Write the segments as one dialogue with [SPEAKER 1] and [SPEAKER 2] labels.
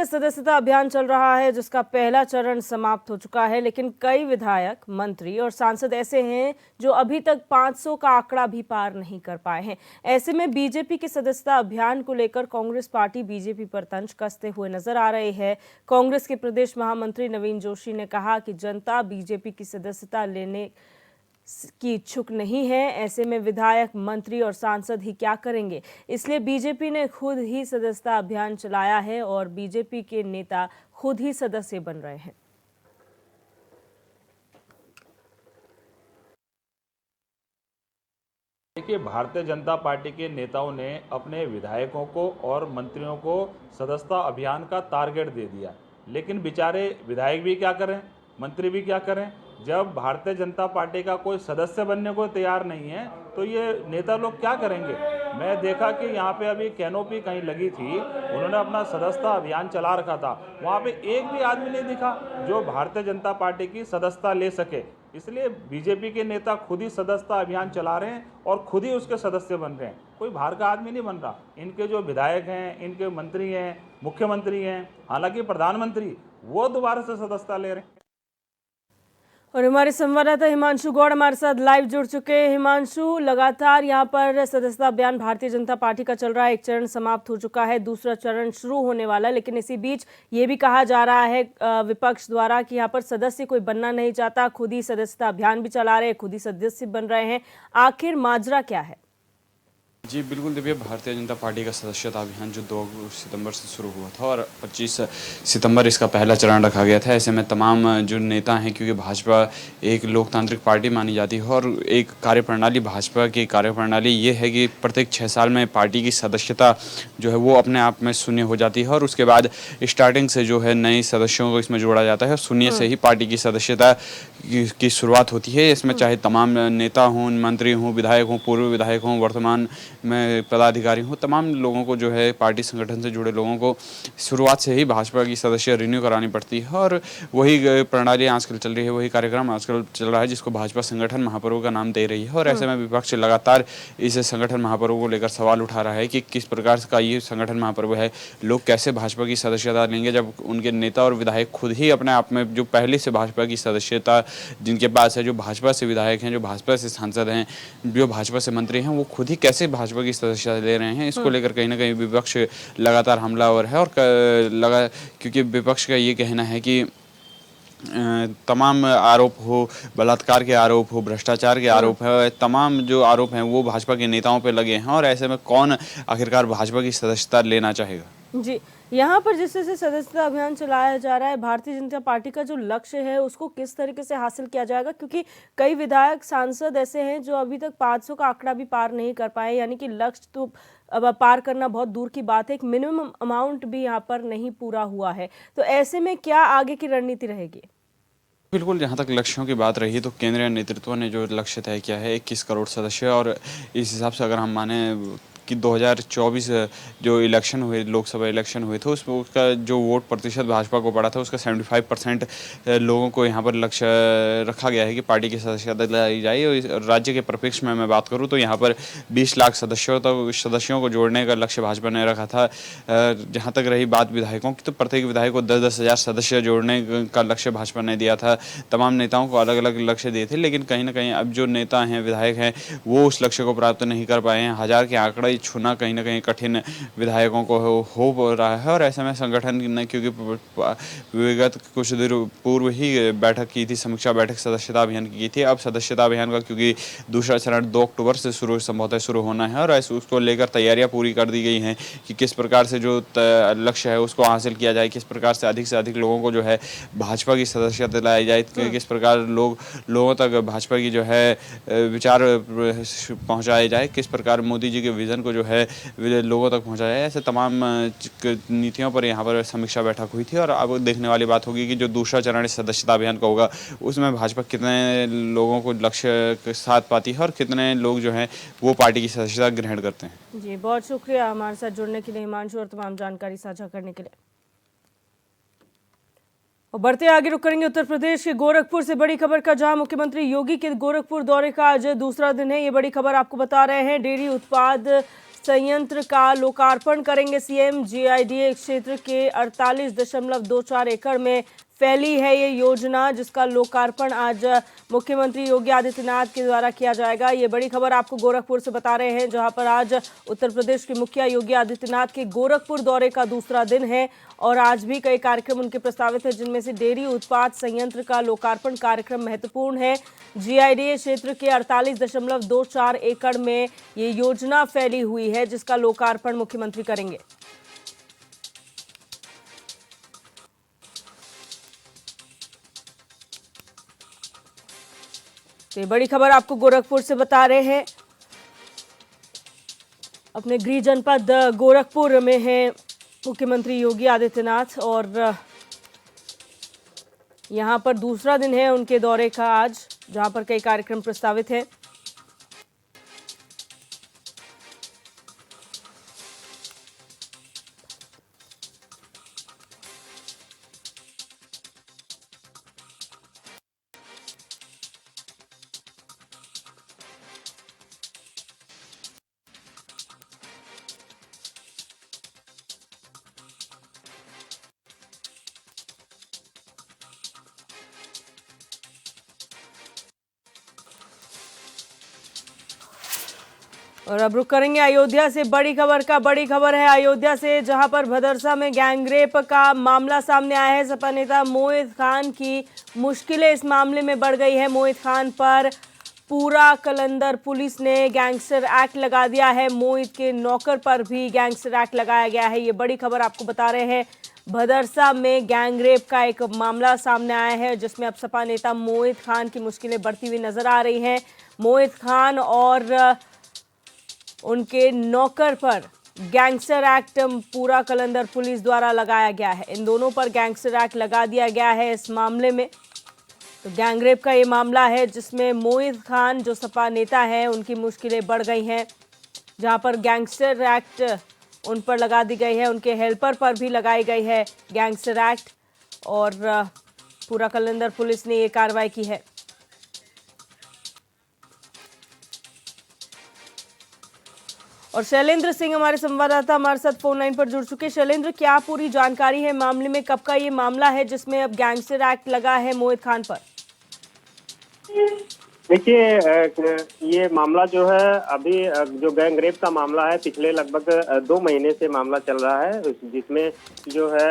[SPEAKER 1] का सदस्यता अभियान चल रहा है, जिसका पहला चरण समाप्त हो चुका है, लेकिन कई विधायक, मंत्री और सांसद ऐसे हैं जो अभी तक 500 का आंकड़ा भी पार नहीं कर पाए हैं। ऐसे में बीजेपी के सदस्यता अभियान को लेकर कांग्रेस पार्टी बीजेपी पर तंज कसते हुए नजर आ रही है। कांग्रेस के प्रदेश महामंत्री नवीन जोशी ने कहा कि जनता बीजेपी की सदस्यता लेने की इच्छुक नहीं है। ऐसे में विधायक, मंत्री और सांसद ही क्या करेंगे, इसलिए बीजेपी ने खुद ही सदस्यता अभियान चलाया है और बीजेपी के नेता खुद ही सदस्य बन रहे हैं।
[SPEAKER 2] देखिए, भारतीय जनता पार्टी के नेताओं ने अपने विधायकों को और मंत्रियों को सदस्यता अभियान का टारगेट दे दिया, लेकिन बेचारे विधायक भी क्या करें, मंत्री भी क्या करें। जब भारतीय जनता पार्टी का कोई सदस्य बनने को तैयार नहीं है तो ये नेता लोग क्या करेंगे। मैं देखा कि यहाँ पे अभी कैनोपी कहीं लगी थी, उन्होंने अपना सदस्यता अभियान चला रखा था, वहाँ पे एक भी आदमी नहीं दिखा जो भारतीय जनता पार्टी की सदस्यता ले सके। इसलिए बीजेपी के नेता खुद ही सदस्यता अभियान चला रहे हैं और खुद ही उसके सदस्य बन रहे हैं, कोई बाहर का आदमी नहीं बन रहा। इनके जो विधायक हैं, इनके मंत्री हैं, मुख्यमंत्री हैं, हालांकि प्रधानमंत्री वो दोबारा से सदस्यता ले रहे हैं।
[SPEAKER 1] और हमारे संवाददाता हिमांशु गौड़ हमारे साथ लाइव जुड़ चुके हैं। हिमांशु, लगातार यहाँ पर सदस्यता अभियान भारतीय जनता पार्टी का चल रहा है, एक चरण समाप्त हो चुका है, दूसरा चरण शुरू होने वाला है, लेकिन इसी बीच ये भी कहा जा रहा है विपक्ष द्वारा कि यहाँ पर सदस्य कोई बनना नहीं चाहता, खुद ही सदस्यता अभियान भी चला रहे हैं, खुद ही सदस्य बन रहे हैं। आखिर माजरा क्या है?
[SPEAKER 3] जी बिल्कुल, देखिए भारतीय जनता पार्टी का सदस्यता अभियान जो 2 सितंबर से शुरू हुआ था और 25 सितंबर इसका पहला चरण रखा गया था। ऐसे में तमाम जो नेता हैं, क्योंकि भाजपा एक लोकतांत्रिक पार्टी मानी जाती है और एक कार्यप्रणाली, भाजपा की कार्यप्रणाली ये है कि प्रत्येक 6 साल में पार्टी की सदस्यता जो है वो अपने आप में शून्य हो जाती है और उसके बाद स्टार्टिंग से जो है नए सदस्यों को इसमें जोड़ा जाता है और शून्य से ही पार्टी की सदस्यता की शुरुआत होती है। इसमें चाहे तमाम नेता हों, मंत्री हों, विधायक हों, पूर्व विधायक हों, वर्तमान में पदाधिकारी हूँ, तमाम लोगों को जो है पार्टी संगठन से जुड़े लोगों को शुरुआत से ही भाजपा की सदस्य रिन्यू करानी पड़ती है और वही प्रणाली आजकल चल रही है, वही कार्यक्रम आजकल चल रहा है जिसको भाजपा संगठन महापर्व का नाम दे रही है। और ऐसे में विपक्ष लगातार इस संगठन महापर्व को लेकर सवाल उठा रहा है कि किस प्रकार का ये संगठन महापर्व है, लोग कैसे भाजपा की सदस्यता लेंगे जब उनके नेता और विधायक खुद ही अपने आप में जो पहले से भाजपा की सदस्यता जिनके पास है, जो भाजपा से विधायक हैं, जो भाजपा से सांसद हैं, जो भाजपा से मंत्री हैं, वो खुद ही कैसे भाजपा की सदस्यता ले रहे हैं। इसको लेकर कहीं ना कहीं विपक्ष लगातार हमलावर है और क्योंकि विपक्ष का ये कहना है कि तमाम आरोप हो, बलात्कार के आरोप हो, भ्रष्टाचार के आरोप है, तमाम जो आरोप हैं वो भाजपा के नेताओं पे लगे हैं और ऐसे में कौन आखिरकार भाजपा की सदस्यता लेना चाहेगा।
[SPEAKER 1] जी, यहाँ पर जिस तरह से सदस्यता अभियान चलाया जा रहा है, भारतीय जनता पार्टी का जो लक्ष्य है उसको किस तरीके से हासिल किया जाएगा? क्योंकि कई विधायक, सांसद ऐसे हैं जो अभी तक 500 का आंकड़ा भी पार नहीं कर पाए, यानी कि लक्ष्य तो अब पार करना बहुत दूर की बात है, एक मिनिमम अमाउंट भी यहाँ पर नहीं पूरा हुआ है। तो ऐसे में क्या आगे की रणनीति रहेगी?
[SPEAKER 3] बिल्कुल, जहाँ तक लक्ष्यों की बात रही तो केंद्रीय नेतृत्व ने जो लक्ष्य तय किया है 21 करोड़ सदस्य और इस हिसाब से अगर हम माने कि 2024 जो इलेक्शन हुए, लोकसभा इलेक्शन हुए थे, उसमें उसका जो वोट प्रतिशत भाजपा को पड़ा था उसका 75% लोगों को यहाँ पर लक्ष्य रखा गया है कि पार्टी की सदस्यता लाई जाए। और राज्य के परिप्रेक्ष्य में मैं बात करूँ तो यहाँ पर 20 लाख सदस्यों को जोड़ने का लक्ष्य भाजपा ने रखा था। जहाँ तक रही बात विधायकों की तो प्रत्येक विधायक को 10-10 हज़ार सदस्य जोड़ने का लक्ष्य भाजपा ने दिया था। तमाम नेताओं को अलग अलग लक्ष्य दिए थे, लेकिन कहीं ना कहीं अब जो नेता हैं, विधायक हैं, वो उस लक्ष्य को प्राप्त नहीं कर पाए हैं। 1000 के आंकड़ा छूना कहीं ना कहीं कठिन विधायकों को हो रहा है और ऐसे में संगठन ने, क्योंकि विगत कुछ देर पूर्व ही बैठक की थी, समीक्षा बैठक सदस्यता अभियान की थी। अब सदस्यता अभियान का क्योंकि दूसरा चरण 2 अक्टूबर से संभवतः शुरू होना है और ऐसे उसको लेकर तैयारियां पूरी कर दी गई हैं कि किस प्रकार से जो लक्ष्य है उसको हासिल किया जाए, किस प्रकार से अधिक लोगों को जो है भाजपा की सदस्यता दिलाई जाए, किस प्रकार लोगों तक भाजपा की जो है विचार पहुँचाए जाए, किस प्रकार मोदी जी के विजन को जो है लोगों तक पहुंचाया है। ऐसे तमाम नीतियों पर यहाँ पर समीक्षा बैठक हुई थी और अब देखने वाली बात होगी कि जो दूसरा चरण सदस्यता अभियान का होगा उसमें भाजपा कितने लोगों को लक्ष्य के साथ पाती है और कितने लोग जो हैं वो पार्टी की सदस्यता ग्रहण करते हैं।
[SPEAKER 1] जी, बहुत शुक्रिया हमारे साथ जुड़ने के लिए हिमांशु और तमाम जानकारी साझा करने के लिए। और बढ़ते आगे रुक करेंगे उत्तर प्रदेश के गोरखपुर से बड़ी खबर का, जहां मुख्यमंत्री योगी के गोरखपुर दौरे का आज दूसरा दिन है। ये बड़ी खबर आपको बता रहे हैं। डेयरी उत्पाद संयंत्र का लोकार्पण करेंगे सीएम। जीआईडीए क्षेत्र के 48.24 एकड़ में फैली है ये योजना, जिसका लोकार्पण आज मुख्यमंत्री योगी आदित्यनाथ के द्वारा किया जाएगा। ये बड़ी खबर आपको गोरखपुर से बता रहे हैं, जहां पर आज उत्तर प्रदेश के मुखिया योगी आदित्यनाथ के गोरखपुर दौरे का दूसरा दिन है और आज भी कई कार्यक्रम उनके प्रस्तावित है, जिनमें से डेयरी उत्पाद संयंत्र का लोकार्पण कार्यक्रम महत्वपूर्ण है। जीआईडीए क्षेत्र के 48.24 एकड़ में ये योजना फैली हुई है, जिसका लोकार्पण मुख्यमंत्री करेंगे। तो ये बड़ी खबर आपको गोरखपुर से बता रहे हैं। अपने गृह जनपद गोरखपुर में है मुख्यमंत्री योगी आदित्यनाथ और यहां पर दूसरा दिन है उनके दौरे का आज, जहां पर कई कार्यक्रम प्रस्तावित हैं। और अब रुक करेंगे अयोध्या से। बड़ी खबर है अयोध्या से, जहां पर भदरसा में गैंगरेप का मामला सामने आया है। सपा नेता मोहित खान की मुश्किलें इस मामले में बढ़ गई है। मोहित खान पर पूरा कलंदर पुलिस ने गैंगस्टर एक्ट लगा दिया है। मोहित के नौकर पर भी गैंगस्टर एक्ट लगाया गया है। ये बड़ी खबर आपको बता रहे हैं। भदरसा में गैंगरेप का एक मामला सामने आया है, जिसमें अब सपा नेता मोहित खान की मुश्किलें बढ़ती हुई नजर आ रही हैं। मोहित खान और उनके नौकर पर गैंगस्टर एक्ट पूरा कलंदर पुलिस द्वारा लगाया गया है। इन दोनों पर गैंगस्टर एक्ट लगा दिया गया है इस मामले में। तो गैंगरेप का ये मामला है, जिसमें मोहित खान जो सपा नेता है, उनकी मुश्किलें बढ़ गई हैं। जहां पर गैंगस्टर एक्ट उन पर लगा दी गई है, उनके हेल्पर पर भी लगाई गई है गैंगस्टर एक्ट और पूरा कलंदर पुलिस ने ये कार्रवाई की है। और शैलेंद्र सिंह हमारे संवाददाता हमारे साथ फोन लाइन पर जुड़ चुके। शैलेंद्र, क्या पूरी जानकारी है मामले में? कब का ये मामला है जिसमें अब गैंगस्टर एक्ट लगा है मोहित खान पर?
[SPEAKER 4] देखिए, ये मामला जो है अभी जो गैंगरेप का मामला है, पिछले लगभग 2 महीने से मामला चल रहा है, जिसमें जो है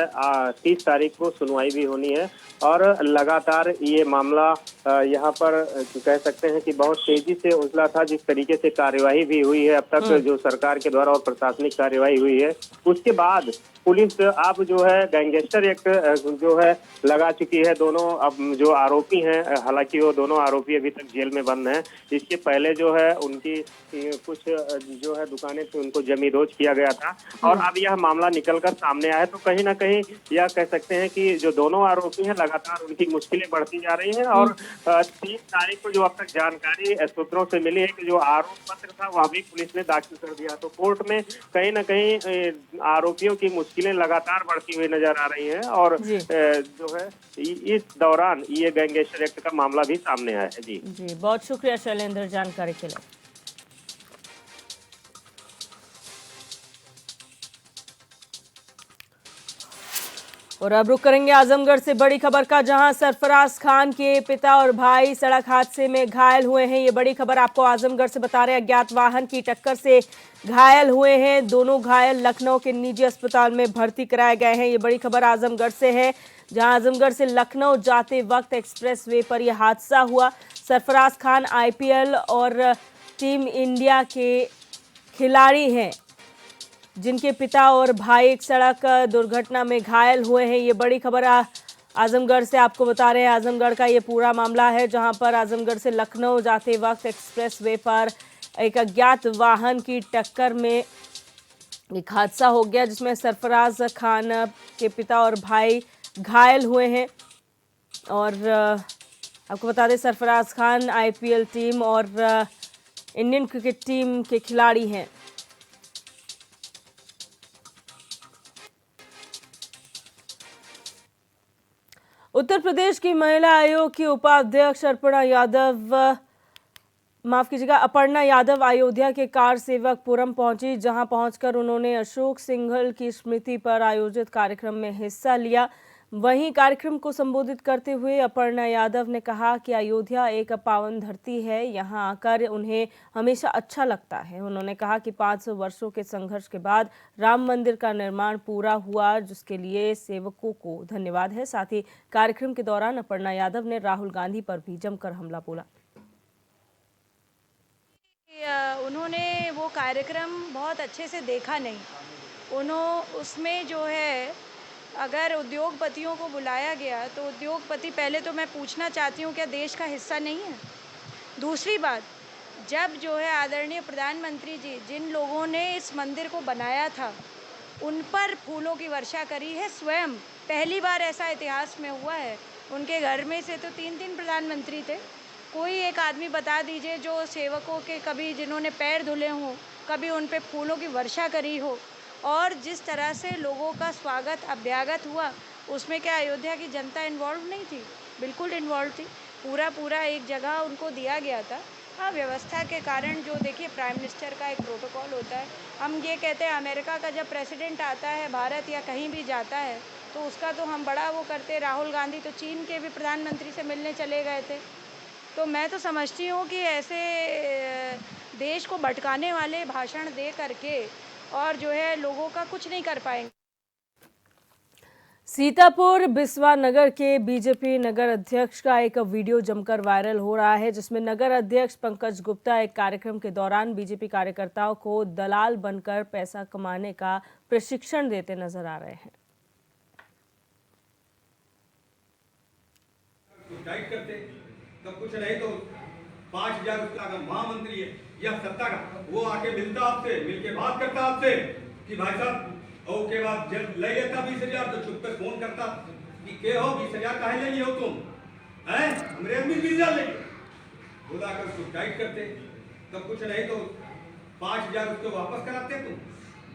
[SPEAKER 4] 30 तारीख को सुनवाई भी होनी है और लगातार ये मामला यहाँ पर कह सकते हैं कि बहुत तेजी से उछला था। जिस तरीके से कार्यवाही भी हुई है अब तक, जो सरकार के द्वारा और प्रशासनिक कार्यवाही हुई है, उसके बाद पुलिस अब जो है गैंगस्टर एक्ट जो है लगा चुकी है। दोनों अब जो आरोपी हैं, हालांकि वो दोनों आरोपी अभी तक जेल में बंद हैं। इसके पहले जो है उनकी कुछ जो है दुकानें थी, उनको जमीरोज किया गया था और अब यह मामला निकलकर सामने आया। तो कहीं ना कहीं यह कह सकते हैं कि जो दोनों आरोपी हैं, लगातार उनकी मुश्किलें बढ़ती जा रही हैं और 30 तारीख को जो अब तक जानकारी सूत्रों से मिली है कि जो आरोप पत्र था वह भी पुलिस ने दाखिल कर दिया। तो कोर्ट में कहीं ना कहीं आरोपियों की मुश्किलें लगातार बढ़ती हुई नजर आ रही हैं और जो है इस दौरान ये गैंगस्टर एक्ट का मामला भी सामने आया है। जी
[SPEAKER 1] बहुत शुक्रिया शैलेंद्र जानकारी के लिए। और अब रुक करेंगे आजमगढ़ से। बड़ी खबर का, जहां सरफराज खान के पिता और भाई सड़क हादसे में घायल हुए हैं। ये बड़ी खबर आपको आजमगढ़ से बता रहे हैं। अज्ञात वाहन की टक्कर से घायल हुए हैं। दोनों घायल लखनऊ के निजी अस्पताल में भर्ती कराए गए हैं। ये बड़ी खबर आजमगढ़ से है, जहां आजमगढ़ से लखनऊ जाते वक्त एक्सप्रेस वे पर यह हादसा हुआ। सरफराज खान आईपीएल और टीम इंडिया के खिलाड़ी हैं, जिनके पिता और भाई एक सड़क दुर्घटना में घायल हुए हैं। ये बड़ी खबर आजमगढ़ से आपको बता रहे हैं। आजमगढ़ का ये पूरा मामला है, जहां पर आजमगढ़ से लखनऊ जाते वक्त एक्सप्रेस वे पर एक अज्ञात वाहन की टक्कर में एक हादसा हो गया, जिसमें सरफराज खान के पिता और भाई घायल हुए हैं। और आपको बता दें, सरफराज खान आईपीएल टीम और इंडियन क्रिकेट टीम के खिलाड़ी हैं। उत्तर प्रदेश की महिला आयोग की उपाध्यक्ष अर्पणा यादव माफ कीजिएगा, अपर्णा यादव अयोध्या के कार सेवक पुरम पहुंची, जहां पहुंचकर उन्होंने अशोक सिंघल की स्मृति पर आयोजित कार्यक्रम में हिस्सा लिया। वहीं कार्यक्रम को संबोधित करते हुए अपर्णा यादव ने कहा कि अयोध्या एक पावन धरती है, यहां आकर उन्हें हमेशा अच्छा लगता है। उन्होंने कहा कि 500 वर्षों के संघर्ष के बाद राम मंदिर का निर्माण पूरा हुआ, जिसके लिए सेवकों को धन्यवाद है। साथ ही कार्यक्रम के दौरान अपर्णा यादव ने राहुल गांधी पर भी जमकर हमला बोला।
[SPEAKER 5] उन्होंने वो कार्यक्रम बहुत अच्छे से देखा नहीं। उसमें जो है, अगर उद्योगपतियों को बुलाया गया तो उद्योगपति, पहले तो मैं पूछना चाहती हूँ, क्या देश का हिस्सा नहीं है? दूसरी बात, जब जो है आदरणीय प्रधानमंत्री जी, जिन लोगों ने इस मंदिर को बनाया था, उन पर फूलों की वर्षा करी है स्वयं। पहली बार ऐसा इतिहास में हुआ है। उनके घर में से तो 3-3 प्रधानमंत्री थे। कोई एक आदमी बता दीजिए जो सेवकों के कभी, जिन्होंने पैर धुले हों, कभी उन पे फूलों की वर्षा करी हो। और जिस तरह से लोगों का स्वागत अभ्यागत हुआ, उसमें क्या अयोध्या की जनता इन्वॉल्व नहीं थी? बिल्कुल इन्वॉल्व थी। पूरा एक जगह उनको दिया गया था। हाँ, व्यवस्था के कारण, जो देखिए प्राइम मिनिस्टर का एक प्रोटोकॉल होता है। हम ये कहते हैं, अमेरिका का जब प्रेसिडेंट आता है भारत या कहीं भी जाता है, तो उसका तो हम बड़ा वो करते। राहुल गांधी तो चीन के भी प्रधानमंत्री से मिलने चले गए थे। तो मैं तो समझती हूँ कि ऐसे देश को भटकाने वाले भाषण दे करके और जो है लोगों का कुछ नहीं कर पाएंगे।
[SPEAKER 1] सीतापुर बिस्वा नगर के बीजेपी नगर अध्यक्ष का एक वीडियो जमकर वायरल हो रहा है, जिसमें नगर अध्यक्ष पंकज गुप्ता एक कार्यक्रम के दौरान बीजेपी कार्यकर्ताओं को दलाल बनकर पैसा कमाने का प्रशिक्षण देते नजर आ रहे हैं।
[SPEAKER 6] तब कुछ नहीं तो 5,000 रुपया का महामंत्री है या सत्ता का, वो आके मिलता आपसे, मिलके बात करता आपसे कि भाई साहब, और के बाद जब ले लेता 20,000 तो चुप कर फोन करता कि के हो 20,000 काहे ले हो तुम, हैं हमरे आदमी 20,000 ले बुला कर उसको टाइट करते। तब कुछ नहीं तो 5,000 उसको वापस कराते, तुम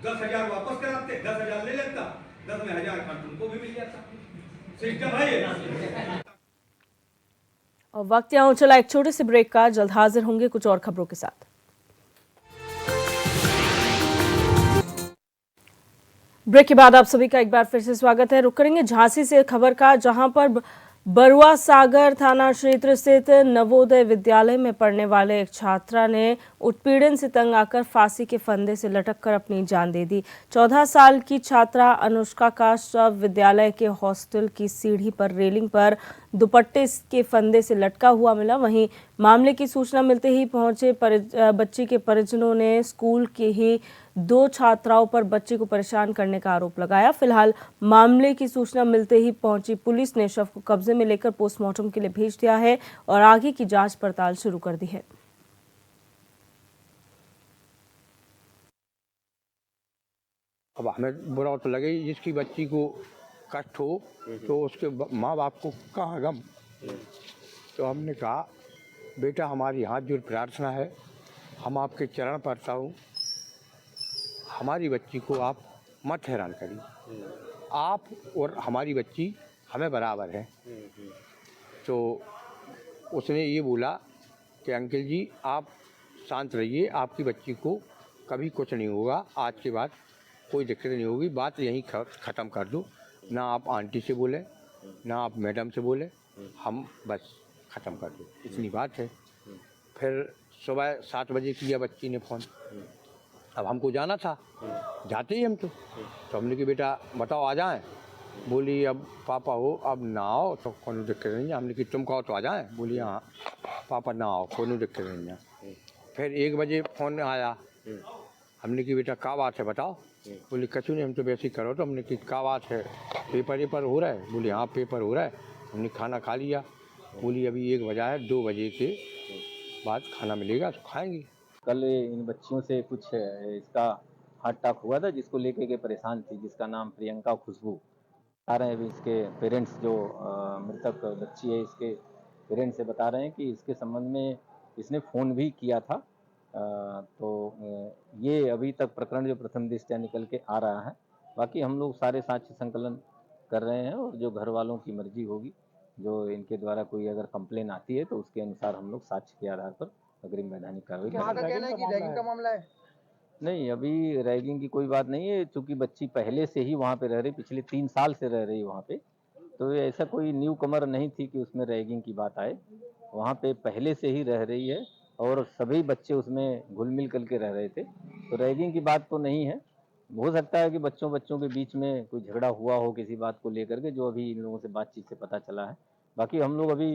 [SPEAKER 6] 10,000 वापस कराते, 10,000 ले लेता, 10 में 1,000 खर्च तुमको भी मिल जाता। सिस्टम है ये।
[SPEAKER 1] और वक्त यहाँ चला एक छोटे से ब्रेक का। जल्द हाजिर होंगे कुछ और खबरों के साथ। ब्रेक के बाद आप सभी का एक बार फिर से स्वागत है। रुक करेंगे झांसी से खबर का, जहां पर बरुआ सागर थाना क्षेत्र स्थित नवोदय विद्यालय में पढ़ने वाले एक छात्रा ने उत्पीड़न से तंग आकर फांसी के फंदे से लटककर अपनी जान दे दी। 14 साल की छात्रा अनुष्का का शव विद्यालय के हॉस्टल की सीढ़ी पर रेलिंग पर दुपट्टे के फंदे से लटका हुआ मिला। वहीं मामले की सूचना मिलते ही पहुंचे बच्ची के परिजनों ने स्कूल के ही 2 छात्राओं पर बच्ची को परेशान करने का आरोप लगाया। फिलहाल मामले की सूचना मिलते ही पहुंची पुलिस ने शव को कब्जे में लेकर पोस्टमार्टम के लिए भेज दिया है और आगे की जांच पड़ताल शुरू कर दी है।
[SPEAKER 7] अब हमें बुरा तो लगे, जिसकी बच्ची को कष्ट हो तो उसके माँ बाप को कहाँ गम। तो हमने कहा, बेटा हमारी हाथ जोड़ प्रार्थना है, हम आपके चरण पड़ता हूँ, हमारी बच्ची को आप मत हैरान करिए, आप और हमारी बच्ची हमें बराबर है। तो उसने ये बोला कि अंकल जी आप शांत रहिए, आपकी बच्ची को कभी कुछ नहीं होगा, आज के बाद कोई दिक्कत नहीं होगी, बात यहीं ख़त्म कर दो, ना आप आंटी से बोले ना आप मैडम से बोले, हम बस ख़त्म कर दो, इतनी बात है। फिर सुबह 7 बजे किया बच्ची ने फ़ोन, अब हमको जाना था, जाते ही हम तो हमने कि बेटा बताओ आ जाएं, बोली अब पापा हो अब ना आओ तो कोई दिक्कत नहीं है। हमने कि तुम कहो तो आ जाएं, बोली हाँ पापा ना आओ कोई दिक्कत नहीं है। फिर 1 बजे फ़ोन आया, हमने कि बेटा क्या बात है बताओ, बोली कचू नहीं हम तो वैसे ही करो। तो हमने कि क्या बात है, पेपर हो रहा है, बोली हाँ पेपर हो रहा है। हमने खाना खा लिया, बोली अभी 1 बजा है, 2 बजे के बाद खाना मिलेगा तो खाएंगे।
[SPEAKER 8] कल इन बच्चियों से कुछ इसका हार्ट अटैक हुआ था, जिसको लेके के परेशान थी, जिसका नाम प्रियंका खुशबू। आ रहे हैं अभी इसके पेरेंट्स, जो मृतक बच्ची है, इसके पेरेंट्स से बता रहे हैं कि इसके संबंध में इसने फ़ोन भी किया था। तो ये अभी तक प्रकरण जो प्रथम दृष्टया निकल के आ रहा है। बाकी हम लोग सारे साक्ष्य संकलन कर रहे हैं और जो घर वालों की मर्जी होगी, जो इनके द्वारा कोई अगर कंप्लेन आती है तो उसके अनुसार हम लोग साक्ष्य के आधार पर अग्रिम वैधानिक कार्रवाई
[SPEAKER 9] वहाँ का
[SPEAKER 8] करेंगे।
[SPEAKER 9] कहना है कि रैगिंग का मामला है।
[SPEAKER 8] नहीं, अभी रैगिंग की कोई बात नहीं है, चूंकि बच्ची पहले से ही वहाँ पे रह रही, पिछले 3 साल से रह रही वहाँ पे, तो ये ऐसा कोई न्यू कमर नहीं थी कि उसमें रैगिंग की बात आए। वहाँ पे पहले से ही रह रही है और सभी बच्चे उसमें घुल मिल करके रह रहे थे, तो रैगिंग की बात तो नहीं है। हो सकता है कि बच्चों के बीच में कोई झगड़ा हुआ हो किसी बात को लेकर के, जो अभी इन लोगों से बातचीत से पता चला है। बाकी हम लोग अभी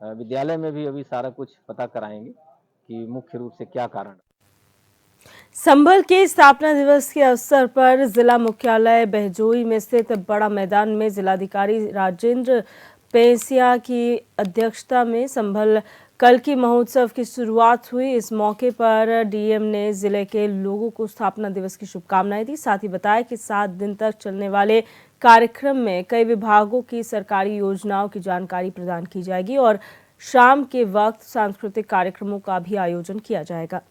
[SPEAKER 8] विद्यालय में भी अभी सारा कुछ पता कराएंगे कि मुख्य रूप से क्या कारण है।
[SPEAKER 1] संभल के स्थापना दिवस के अवसर पर जिला मुख्यालय बहजोई में स्थित बड़ा मैदान में जिलाधिकारी राजेंद्र पेंसिया की अध्यक्षता में संभल कल्की महोत्सव की शुरुआत हुई। इस मौके पर डीएम ने जिले के लोगों को स्थापना दिवस की शुभकामनाएं दी। साथ ही बताया कि 7 दिन तक चलने वाले कार्यक्रम में कई विभागों की सरकारी योजनाओं की जानकारी प्रदान की जाएगी और शाम के वक्त सांस्कृतिक कार्यक्रमों का भी आयोजन किया जाएगा।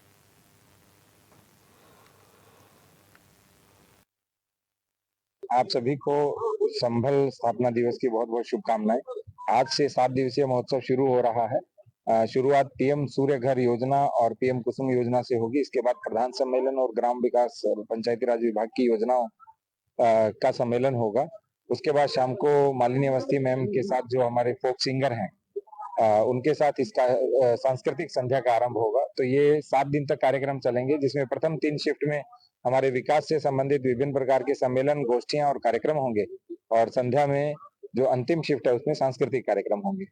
[SPEAKER 10] आप सभी को संभल स्थापना दिवस की बहुत बहुत शुभकामनाएं। आज से 7 दिवसीय महोत्सव शुरू हो रहा है। शुरुआत पीएम सूर्य घर योजना और पीएम कुसुम योजना से होगी। इसके बाद प्रधान सम्मेलन और ग्राम विकास और पंचायती राज विभाग की योजनाओं का सम्मेलन होगा। उसके बाद शाम को मालिनी अवस्थी मैम के साथ जो हमारे फोक सिंगर हैं उनके साथ इसका सांस्कृतिक संध्या का आरंभ होगा। तो ये 7 दिन तक कार्यक्रम चलेंगे, जिसमें प्रथम 3 शिफ्ट में हमारे विकास से संबंधित विभिन्न प्रकार के सम्मेलन, गोष्ठियां और कार्यक्रम होंगे और संध्या में जो अंतिम शिफ्ट है उसमें सांस्कृतिक कार्यक्रम होंगे।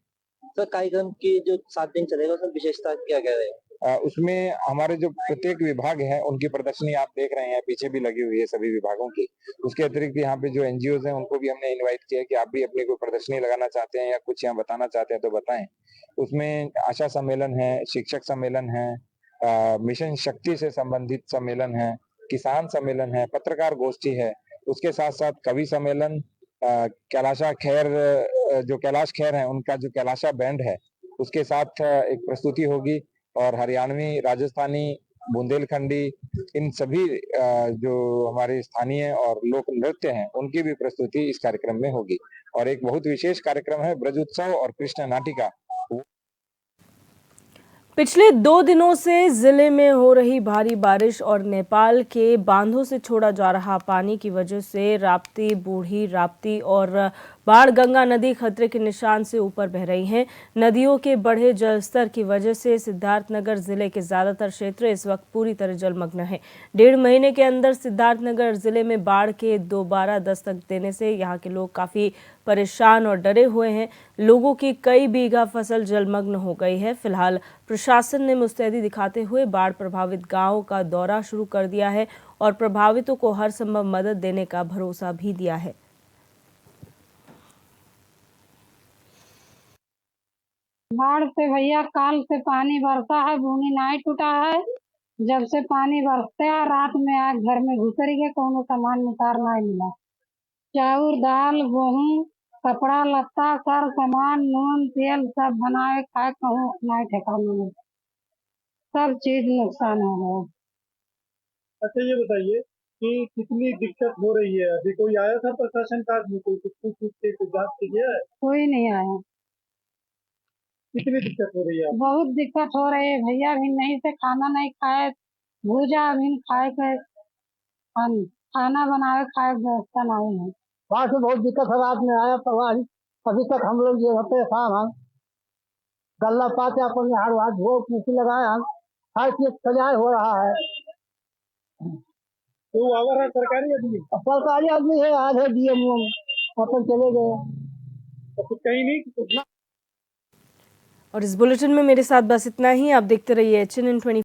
[SPEAKER 11] तो कार्यक्रम की जो 7 दिन चलेगा उसमें विशेषता क्या क्या रहेगा?
[SPEAKER 10] उसमें हमारे जो प्रत्येक विभाग है उनकी प्रदर्शनी आप देख रहे हैं, पीछे भी लगी हुई है सभी विभागों की। उसके अतिरिक्त यहाँ पे जो एनजीओज हैं उनको भी हमने इनवाइट किया कि आप भी अपनी कोई प्रदर्शनी लगाना चाहते हैं या कुछ यहाँ बताना चाहते हैं तो बताएं। उसमें आशा सम्मेलन है, शिक्षक सम्मेलन है, मिशन शक्ति से संबंधित सम्मेलन है, किसान सम्मेलन है, पत्रकार गोष्ठी है। उसके साथ साथ कवि सम्मेलन, कैलाशा खैर जो कैलाश खेर है उनका जो कैलाशा बैंड है उसके साथ एक प्रस्तुति होगी और हरियाणवी, राजस्थानी, बुंदेलखंडी, इन सभी जो हमारे स्थानीय और लोक नृत्य हैं उनकी भी प्रस्तुति इस कार्यक्रम में होगी। और एक बहुत विशेष कार्यक्रम है ब्रज उत्सव और कृष्ण नाटिका।
[SPEAKER 1] पिछले 2 दिनों से जिले में हो रही भारी बारिश और नेपाल के बांधों से छोड़ा जा रहा पानी की वजह से राप्ती, बूढ़ी राप्ती और बाणगंगा नदी खतरे के निशान से ऊपर बह रही हैं। नदियों के बढ़े जलस्तर की वजह से सिद्धार्थनगर जिले के ज्यादातर क्षेत्र इस वक्त पूरी तरह जलमग्न हैं। 1.5 महीने के अंदर सिद्धार्थनगर जिले में बाढ़ के दोबारा दस्तक देने से यहाँ के लोग काफी परेशान और डरे हुए हैं। लोगों की कई बीघा फसल जलमग्न हो गई है। फिलहाल प्रशासन ने मुस्तैदी दिखाते हुए बाढ़ प्रभावित गांवों का दौरा शुरू कर दिया है और प्रभावितों को हर संभव मदद देने का भरोसा भी दिया है।
[SPEAKER 12] बाढ़ से भैया काल से पानी बरसा है, भूमि नहीं टूटा है। जब से पानी बरसते है रात में आग घर में घुसरी के कोनो सामान नितार नहीं मिला। चाउर, दाल, गेहूं, कपड़ा लत्ता, सर सामान, नून तेल सब बनाए खाए कहूँ नहीं ठेकाना नहीं, सब चीज नुकसान हो गया।
[SPEAKER 13] अच्छा ये बताइए कि कितनी दिक्कत हो रही है? अभी कोई आया था प्रशासन का आदमी, कोई कुछ जांच की है?
[SPEAKER 12] कोई नहीं आया।
[SPEAKER 13] कितनी दिक्कत हो रही है?
[SPEAKER 12] बहुत दिक्कत हो रही है भैया, अभी नहीं से खाना नहीं खाए, भूजा अभी खाए के खाना बनाए खाए व्यवस्था नहीं है।
[SPEAKER 13] वहाँ से बहुत दिक्कत है। रात में आया तो अभी तक हम लोग जो परेशान हैं। गल्ला पाते अपन हाथ हाथ धो कुर्सी लगाए हम, हर चीज सजाए हो रहा है। तो आवर है सरकारी आदमी है, आज है डीएम अपन चले गए तो कुछ कहीं नहीं कुछ।
[SPEAKER 1] और इस बुलेटिन में मेरे साथ बस इतना ही। आप देखते रहिए HNN 24।